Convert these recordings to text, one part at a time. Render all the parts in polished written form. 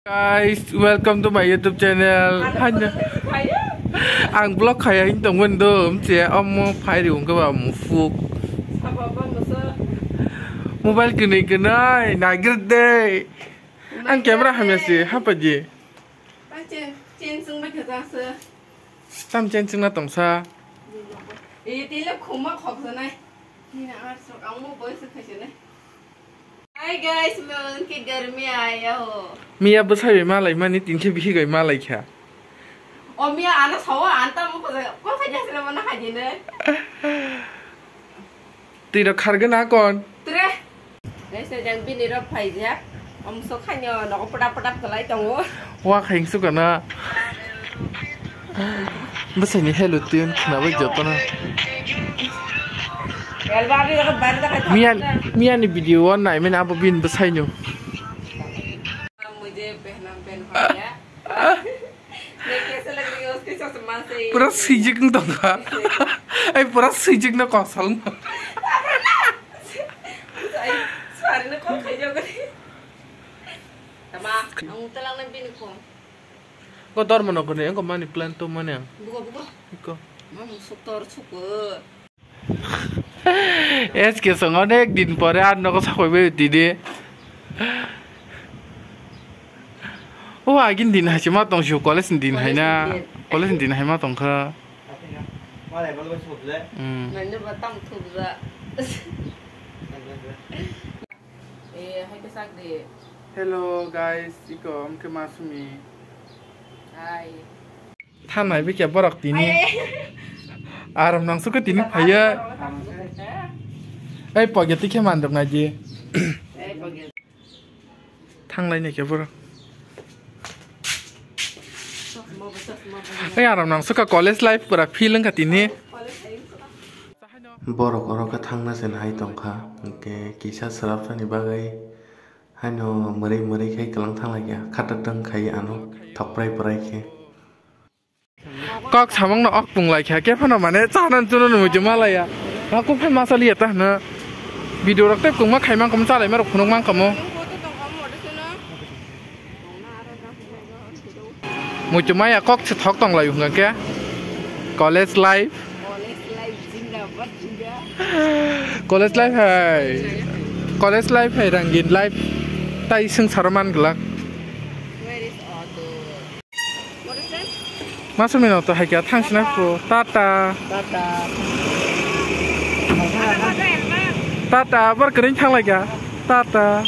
Guys, welcome to my YouTube channel. Ang vlog kaya hintong wendo, mcia om phai di ung ka ba mu fu. Mobile kini kenai, nagir deh. Ang camera hamnya sih, apa je? Tam chen sung na tong sa. Hi guys, मैं उनकी घर में आया हूँ। Mia besar malai mani tingke bihi gay malai kya. और मैं आना सवा आंटा मुझे कौन सा जैसे लमना खाजी ने? Tira karga na kon. तेरे ऐसे जंग भी निरप भाई जा। हम सो खाने और पड़ा कलाई तंगो। Wah kain suka na. Besar ni hello tune, kenapa jatuh na? Mia ni video wan nai main apa bin besar nyu. मुझे पहना पहना मैं कैसे लग रही है उसके चश्मा से Pura sijik ng tong ka. Ay pura sijik na kosong. सारे ने कौन खाई जाओगे तमा हम तलाक नहीं पीने को Ko tor mana ko ne ko mani plan to mana. बुको Iko. हम सुतर super Es que son onek din pore ano ko sa ko be didi. Oh agin din ha chima tong shu college din hai na. College din hai ma tong kha. मैंने बताऊं तो बुरा hai cái xác đi Hello guys, iko am ke masumi. hai Than nai be kya borak tini. Aram nang su ka tini phaya. Ai pogeti ke mandam na ji. Thang lai ne kya borak. Ai aram nang su ka college life pura feeling ka tini. Borok orok ka thang na sen hai tong kha. Ke kisa sarap sa ni bagai. Hano mari khai kalang thang lai kya. Khatak tang khai ano thaprai prai ke. Kok samang na ok pung lai kya ke phana mane chanan chunan mu juma lai ya. Aku phe masali eta na. Video rak te kung ma khai mang kam cha lai ma rok phunong mang kamo. Mu juma ya kok se thok tong lai ung ka. College life. College life hai. College life hai rangin life. Tai sing saraman gelak. Masuk minum tu hai kya thang sini pro. Tata. Tata. Berkering thang lagi ya. Tata.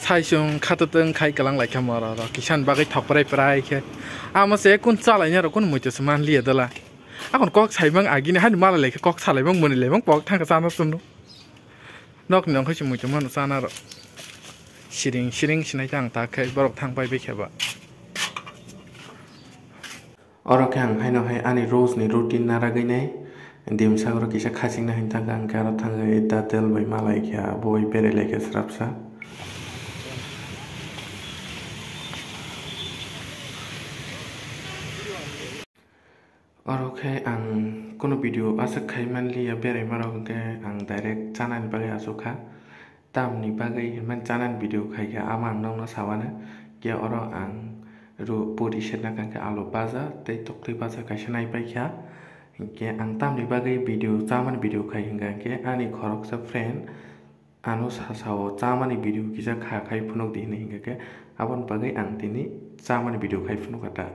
Sai sung kata teng kai kelang lagi kamera. Kisan bagai thok perai ke. Ama saya kun cala nya rokun muncul seman lihat dah. Aku kok sai bang agi ni hari malah lagi kok salai bang muni bang pok thang kesana sunu. Nok ni orang muncul mana sana ro. Siring sinai jang tak kai borok thang pai bekeba. Orang yang hai no hai ani rose ni routine nara gai nai dim sa ro kisa khasing na hinta gang kara thang gai da tel bai malai kya boy bere leke srapsa orang hai ang kono video asa khai manli ya bere maro ke ang direct channel bagai asuka tam ni bagai man channel video khai ya amang nong na sawana kya orang ang ru position na kan ke alo baza te tok te baza ka shnai pai kya ke ang tam ni bagai video chaman video khai hinga ke ani khorok sa friend anu sa sao chamani video kisa kha khai phunok di ni hinga ke abon bagai ang tini chamani video khai phunok ata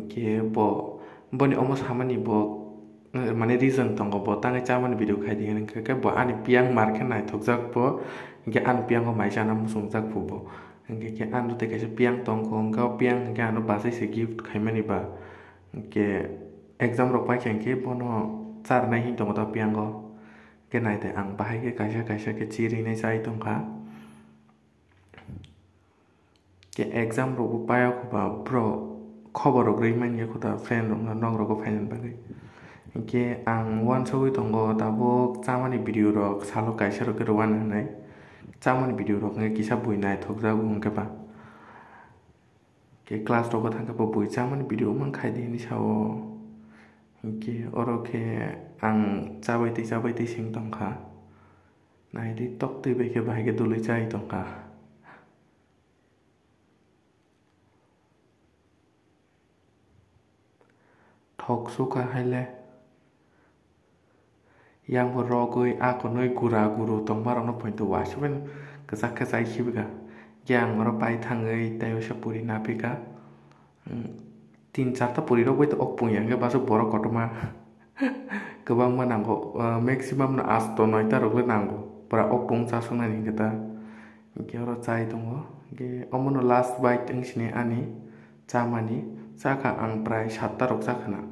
ke bo boni omos hamani bo mane reason tong bo tang chamani video khai di hinga ke bo ani piang mar ke nai thok jak bo ke an piang ko mai jana musung jak pu bo ke anu te kaise piang tong ko ngau piang ke anu basai se gift khaimani ba ke exam rok pai ke bono char nai hin tong ta piang go ke nai te ang bahai ke kaisa ke chiri nei sai tong kha ke exam rok bu paya ko ba bro khobor rok rei man ye ko ta friend rok na nong rok ko phainan ba ke ang wan soi tong go ta bo chamani video rok salo kaisa rok ke wan nai chamani video rok nge kisa bui nai thok ja gung ke ba ke class rok thang ka bo bui chamani video mang khai di ni sao ke oro ke ang chabai ti sing tong kha nai di tok ti be ke bai ke dului chai tong kha thok suka haile yang berogoi aku noi gura guru tong marang no point to wash when kesak kesai hibiga yang pai thangai tayo sapuri napika 3-4टा puri ro bai to okpung yang ke basu borok kotoma kebang mananggo maximum na 8-9टा rokle nanggo pra okpung chasungna ni kita ge oro chai tongo ge omono last bite ingsine ani chamani chaka ang prai 7टा rok chakhana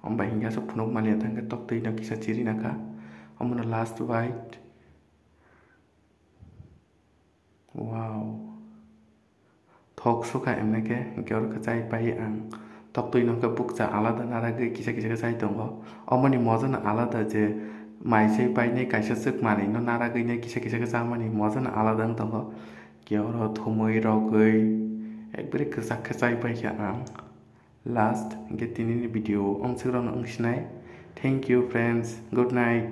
ombai hingga so phunuk malia thangke toktui na kisa chiri naka omono last bite wow thok suka emneke ge oro chai pai ang toktui nongke bukcha alada naragui kisa kisa chai tongo omoni mojana alada je maisai paine kaisa suk mani no naragui ne kisa kisa chamani mojana alada tongo ge oro thumui rogui ekbare ksak chai pai ang last ge tinini video ongsigrong ongsinai thank you friends good night